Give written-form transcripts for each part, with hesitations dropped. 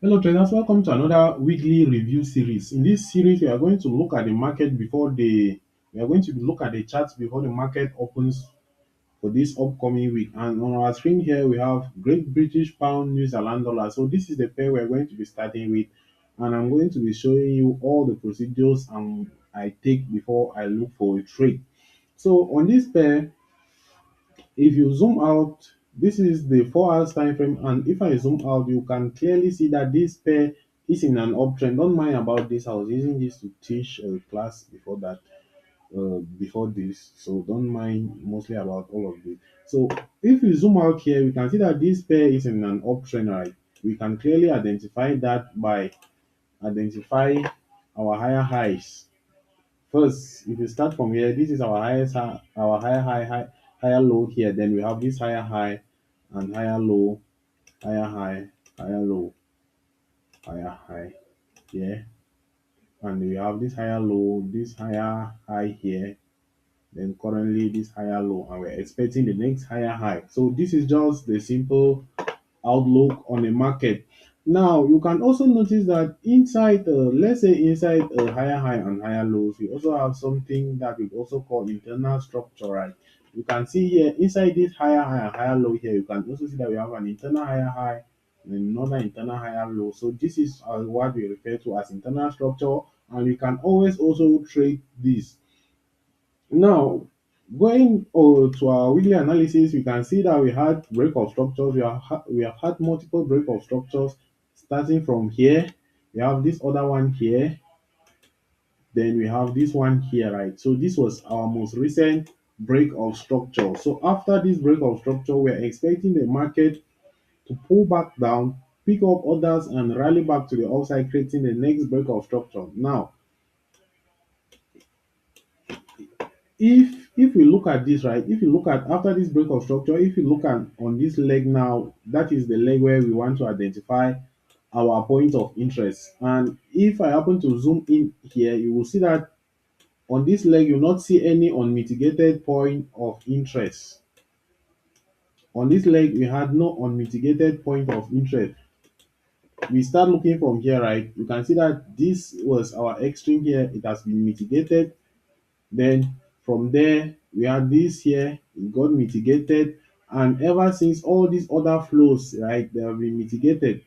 Hello traders, welcome to another weekly review series. In this series, we are going to look at the market before we are going to look at the charts before the market opens for this upcoming week. And on our screen here, we have Great British Pound, New Zealand Dollar. So this is the pair we are going to be starting with, and I'm going to be showing you all the procedures I take before I look for a trade. So on this pair, if you zoom out, this is the 4 hours time frame, and if I zoom out, you can clearly see that this pair is in an uptrend. Don't mind about this. I was using this to teach a class before that, before this, so don't mind mostly about all of this. So if we zoom out here, we can see that this pair is in an uptrend, right? We can clearly identify that by identify our higher highs. First, if you start from here, this is our our higher low here. Then we have this higher high and higher low, higher high, higher low, higher high here, and we have this higher low, this higher high here. Then currently this higher low, and we're expecting the next higher high. So this is just the simple outlook on the market. Now you can also notice that inside, let's say inside a higher high and higher lows, we also have something that we also call internal structure, right? You can see here inside this higher high and higher low here, you can also see that we have an internal higher high and another internal higher low. So this is what we refer to as internal structure, and we can always also trade this. Now, going to our weekly analysis, we can see that we had break of structures. We have had multiple break of structures starting from here. We have this other one here. Then we have this one here, right? So this was our most recent break of structure. So after this break of structure, we're expecting the market to pull back down, pick up orders, and rally back to the upside, creating the next break of structure. Now, if we look at this, right, if you look at after this break of structure, if you look at on this leg now, that is the leg where we want to identify our point of interest. And if I happen to zoom in here, you will see that on this leg you will not see any unmitigated point of interest. On this leg we had no unmitigated point of interest. We start looking from here, right? You can see that this was our extreme here. It has been mitigated. Then from there, we have this here, it got mitigated. And ever since, all these other flows, right, they have been mitigated.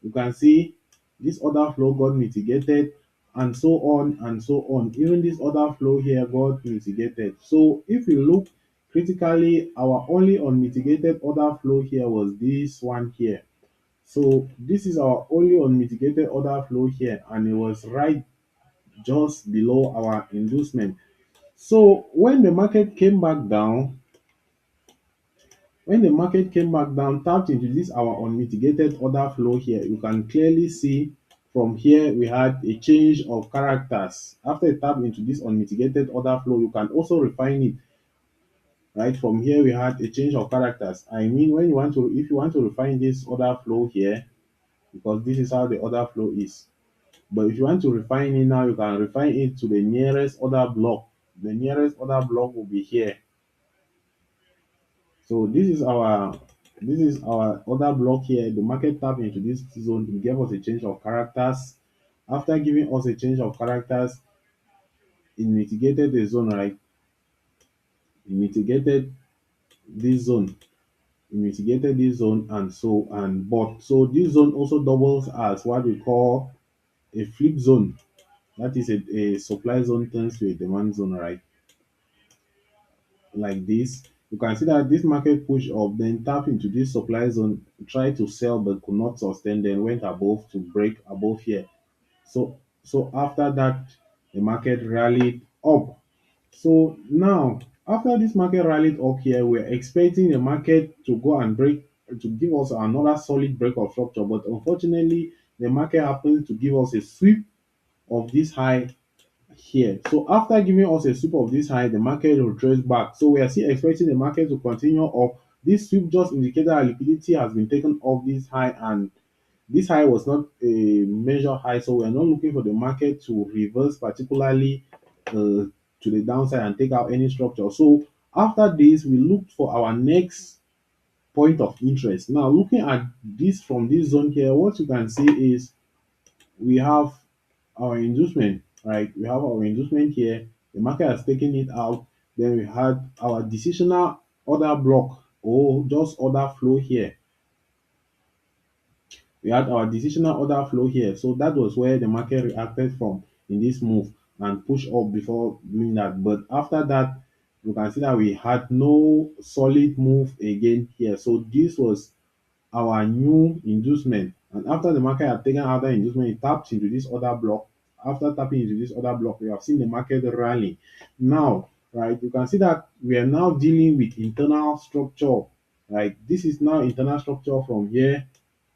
You can see this other flow got mitigated, and so on and so on. Even this other flow here got mitigated. So if you look critically, our only unmitigated other flow here was this one here. So this is our only unmitigated order flow here, and it was right just below our inducement. So when the market came back down, tapped into this our unmitigated order flow here, you can clearly see from here we had a change of characters. After it tapped into this unmitigated order flow, you can also refine it. Right from here, we had a change of characters. I mean, when you want to, if you want to refine this order flow here, because this is how the order flow is. But if you want to refine it now, you can refine it to the nearest order block. The nearest order block will be here. So this is our order block here. The market tapped into this zone. It gave us a change of characters. After giving us a change of characters, it mitigated the zone, right? It mitigated this zone. It mitigated this zone and so and but so this zone also doubles as what we call a flip zone. That is a supply zone turns to a demand zone, right? Like this. You can see that this market push up, then tap into this supply zone, try to sell but could not sustain, then went above to break above here. So after that, the market rallied up. So now, after this market rallied up here, we're expecting the market to go and break to give us another solid break of structure. But unfortunately, the market happens to give us a sweep of this high here. So after giving us a sweep of this high, the market will trace back. So we are still expecting the market to continue up. This sweep just indicated that liquidity has been taken off this high, and this high was not a major high. So we are not looking for the market to reverse particularly to the downside and take out any structure. So after this, we looked for our next point of interest. Now, looking at this from this zone here, what you can see is we have our inducement, right? We have our inducement here. The market has taken it out. Then we had our decisional order block or just order flow here. We had our decisional order flow here. So that was where the market reacted from in this move and push up before doing that. But after that, you can see that we had no solid move again here. So this was our new inducement. And after the market had taken out the inducement, it tapped into this other block. After tapping into this other block, we have seen the market rally. Now, right, you can see that we are now dealing with internal structure. Right, this is now internal structure from here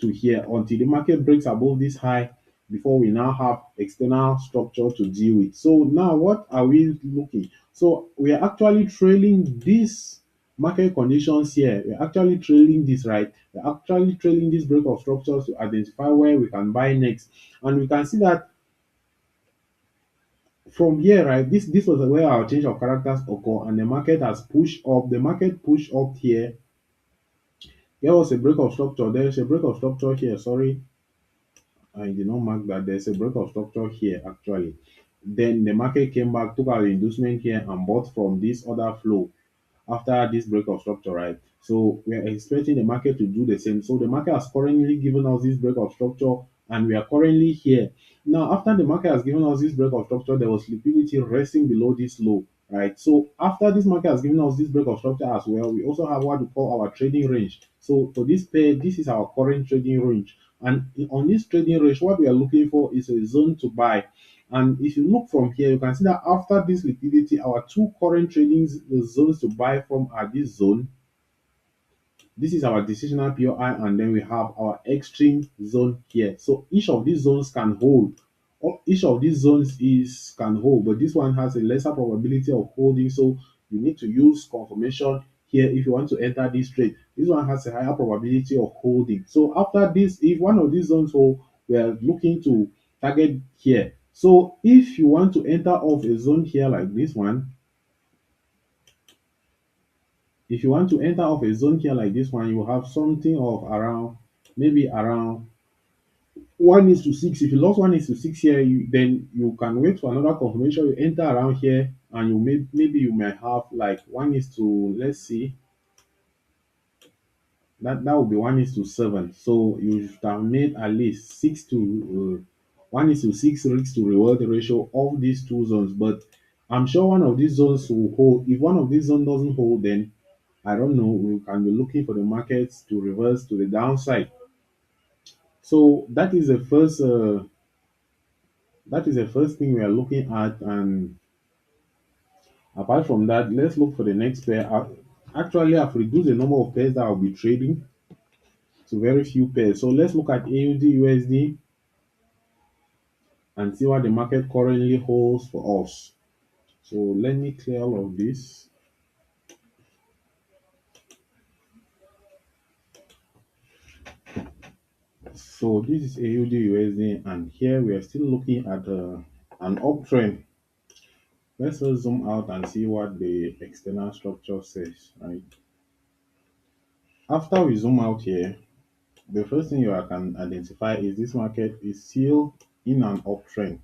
to here until the market breaks above this high before we now have external structure to deal with. So now what are we looking? So we are actually trailing this market conditions here. We're actually trailing this, right? We're actually trailing this break of structures to identify where we can buy next. And we can see that from here, right? This was where our change of characters occur, and the market has pushed up. The market pushed up here. There was a break of structure. There's a break of structure here. Sorry, I did not mark that. There's a break of structure here actually. Then the market came back, took out the inducement here, and bought from this other flow after this break of structure, right? So we are expecting the market to do the same. So the market has currently given us this break of structure, and we are currently here. Now, after the market has given us this break of structure, there was liquidity resting below this low, right? So after this market has given us this break of structure as well, we also have what we call our trading range. So for this pair, this is our current trading range. And on this trading range, what we are looking for is a zone to buy. And if you look from here, you can see that after this liquidity, our two current trading zones to buy from are this zone. This is our decisional POI, and then we have our extreme zone here. So each of these zones can hold. Or each of these zones is can hold, but this one has a lesser probability of holding. So you need to use confirmation here if you want to enter this trade. This one has a higher probability of holding. So after this, if one of these zones hold, we are looking to target here. So if you want to enter off a zone here like this one, if you want to enter off a zone here like this one, you will have something of around maybe around 1:6. If you lost 1:6 here, then you can wait for another confirmation. You enter around here, and maybe you might have like 1:, let's see, that would be 1:7. So you should have made at least 1:6 risk to reward ratio of these two zones. But I'm sure one of these zones will hold. If one of these zones doesn't hold, then I don't know. We can be looking for the markets to reverse to the downside. So that is the first thing we are looking at. And apart from that, let's look for the next pair. Actually, I've reduced the number of pairs that I'll be trading to very few pairs. So let's look at AUD USD and see what the market currently holds for us. So let me clear all of this. So this is AUD USD, and here we are still looking at an uptrend. Let's just zoom out and see what the external structure says, right? After we zoom out here, the first thing you can identify is this market is still in an uptrend.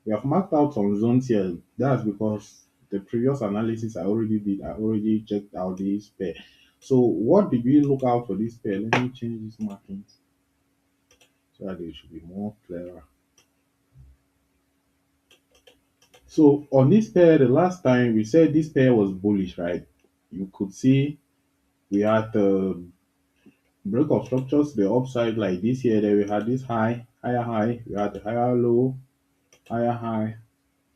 We have marked out some zones here. That's because the previous analysis I already did, I already checked out this pair. So what did we look out for this pair? Let me change these markings so that they should be more clearer. So on this pair, the last time we said this pair was bullish, right? You could see we had the break of structures the upside like this here. Then we had this higher high, we had a higher low, higher high,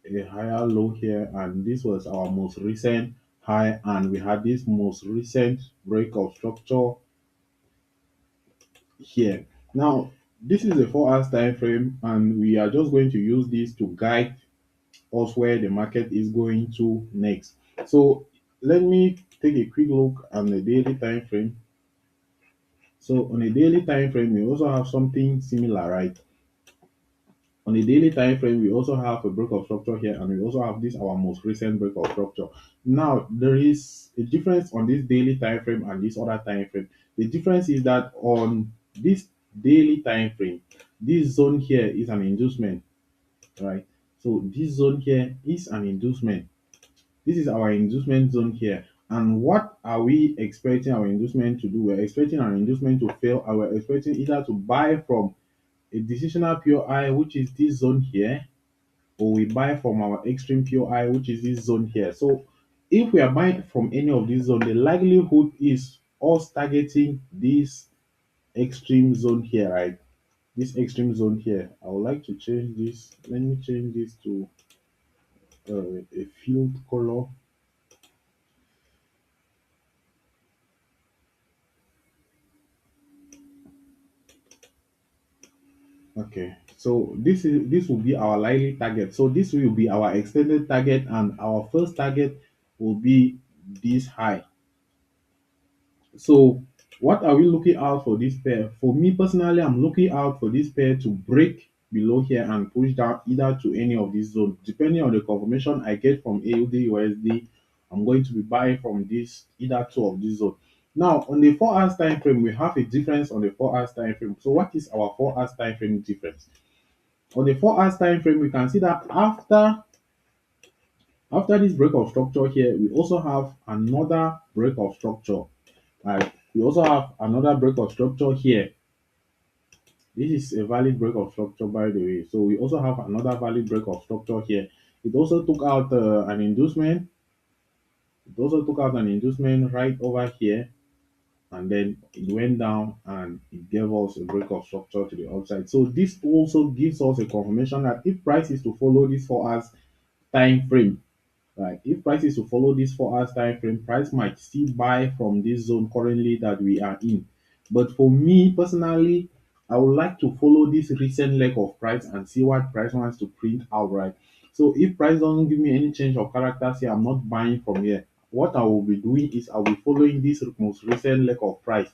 a higher low here, and this was our most recent high, and we had this most recent break of structure here. Now this is a 4 hours time frame, and we are just going to use this to guide us where the market is going to next. So let me take a quick look on the daily time frame. So on a daily time frame, we also have something similar, right? On the daily time frame, we also have a break of structure here, and we also have this our most recent break of structure. Now, there is a difference on this daily time frame and this other time frame. The difference is that on this daily time frame, this zone here is an inducement, right? So this zone here is an inducement. This is our inducement zone here. And what are we expecting our inducement to do? We're expecting our inducement to fail, and we're expecting either to buy from a decisional POI, which is this zone here, or we buy from our extreme POI, which is this zone here. So if we are buying from any of these zones, the likelihood is us targeting this extreme zone here, right? This extreme zone here. I would like to change this. Let me change this to a field color. Okay, so this will be our likely target. So this will be our extended target, and our first target will be this high. So what are we looking out for this pair? For me personally, I'm looking out for this pair to break below here and push down either to any of these zones. Depending on the confirmation I get from AUD USD, I'm going to be buying from this either two of these zones. Now on the 4 hours time frame, we have a difference on the 4 hours time frame. So what is our 4 hours time frame difference? On the 4 hours time frame, we can see that after this break of structure here, we also have another break of structure. Right? We also have another break of structure here. This is a valid break of structure, by the way. So we also have another valid break of structure here. It also took out an inducement. It also took out an inducement right over here, and then it went down and it gave us a break of structure to the upside. So this also gives us a confirmation that if price is to follow this 4 hours time frame, right? If price is to follow this 4 hours time frame, price might still buy from this zone currently that we are in. But for me personally, I would like to follow this recent leg of price and see what price wants to print out, right? So if price doesn't give me any change of characters here, I'm not buying from here. What I will be doing is I'll be following this most recent leg of price.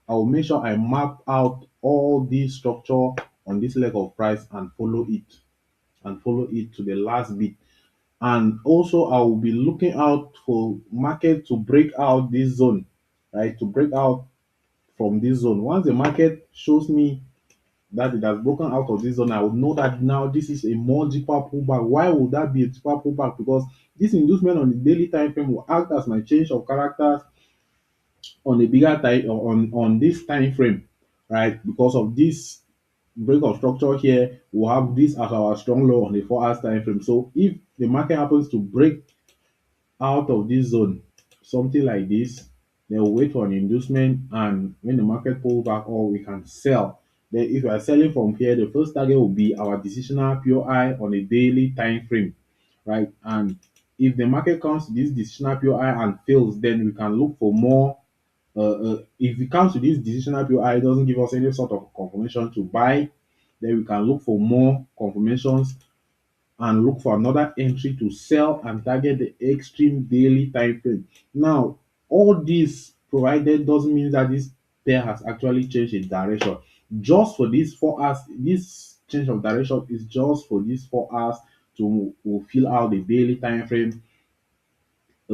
I will make sure I map out all this structure on this leg of price and follow it to the last bit. And also I will be looking out for market to break out this zone, right? To break out from this zone. Once the market shows me that it has broken out of this zone, I would know that now this is a more deeper pullback. Why would that be a deeper pullback? Because this inducement on the daily time frame will act as my change of characters on a bigger time on this time frame, right? Because of this break of structure here, we'll have this as our strong low on the 4 hours time frame. So if the market happens to break out of this zone, something like this, then we'll wait for an inducement, and when the market pulls back, or we can sell. Then if we are selling from here, the first target will be our decisional POI on a daily time frame, right? And if the market comes to this decisional POI and fails, then we can look for more. If it comes to this decisional POI, it doesn't give us any sort of confirmation to buy, then we can look for more confirmations and look for another entry to sell and target the extreme daily time frame. Now, all this provided doesn't mean that this pair has actually changed its direction. Just for these 4 hours, this change of direction is just for these 4 hours to fill out the daily time frame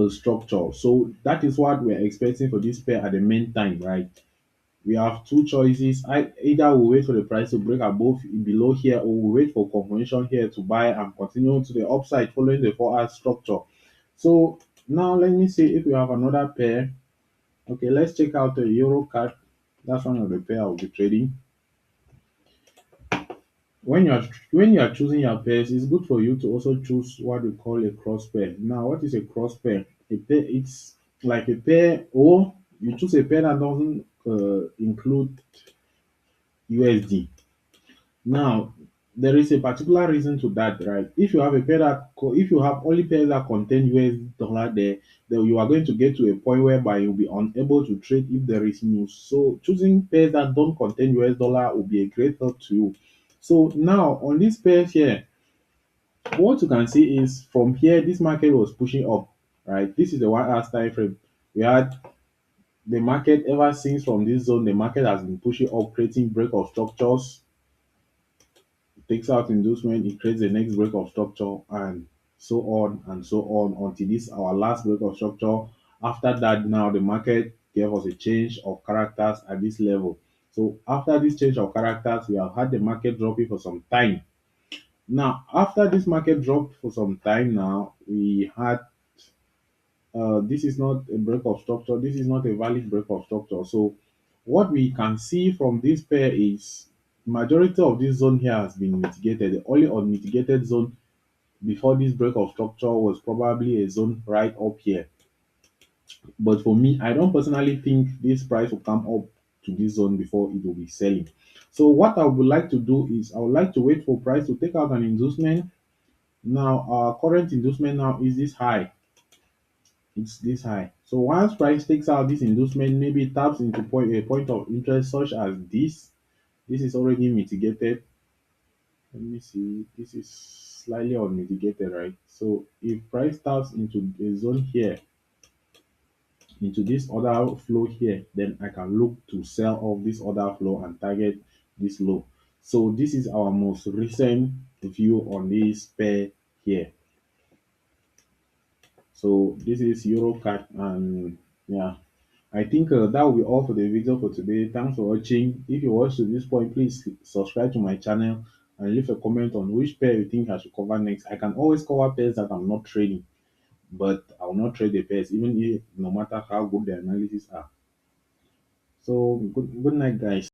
structure. So that is what we're expecting for this pair at the main time, right? We have two choices. Either we wait for the price to break above below here, or we wait for confirmation here to buy and continue to the upside following the 4 hour structure. So now let me see if we have another pair. Okay, let's check out the euro card. That's one of the pair I'll be trading. When you are choosing your pairs, it's good for you to also choose what we call a cross pair. Now, what is a cross pair? A pair, it's like a pair, or you choose a pair that doesn't include USD. Now, there is a particular reason to that, right? If you have a pair if you have only pairs that contain US dollar there, then you are going to get to a point whereby you'll be unable to trade if there is news. So choosing pairs that don't contain US dollar will be a great help to you. So now on these pairs here, what you can see is from here, this market was pushing up, right? This is the 1 hour time frame. We had the market ever since from this zone, the market has been pushing up, creating break of structures takes out inducement, it creates the next break of structure, and so on until this our last break of structure. After that, now the market gave us a change of characters at this level. So after this change of characters, we have had the market dropping for some time. Now, after this market dropped for some time, now we had this is not a break of structure. This is not a valid break of structure. So what we can see from this pair is majority of this zone here has been mitigated. The only unmitigated zone before this break of structure was probably a zone right up here. But for me, I don't personally think this price will come up to this zone before it will be selling. So what I would like to do is I would like to wait for price to take out an inducement. Now our current inducement now is this high. It's this high. So once price takes out this inducement, maybe it taps into a point of interest such as this. This is already mitigated. Let me see. This is slightly unmitigated, right? So if price taps into a zone here, into this other flow here, then I can look to sell off this other flow and target this low. So this is our most recent view on this pair here. So this is Eurocat, and yeah, I think that will be all for the video for today. Thanks for watching. If you watched to this point, please subscribe to my channel and leave a comment on which pair you think I should cover next. I can always cover pairs that I'm not trading, but I will not trade the pairs even if no matter how good the analysis are. So good night, guys.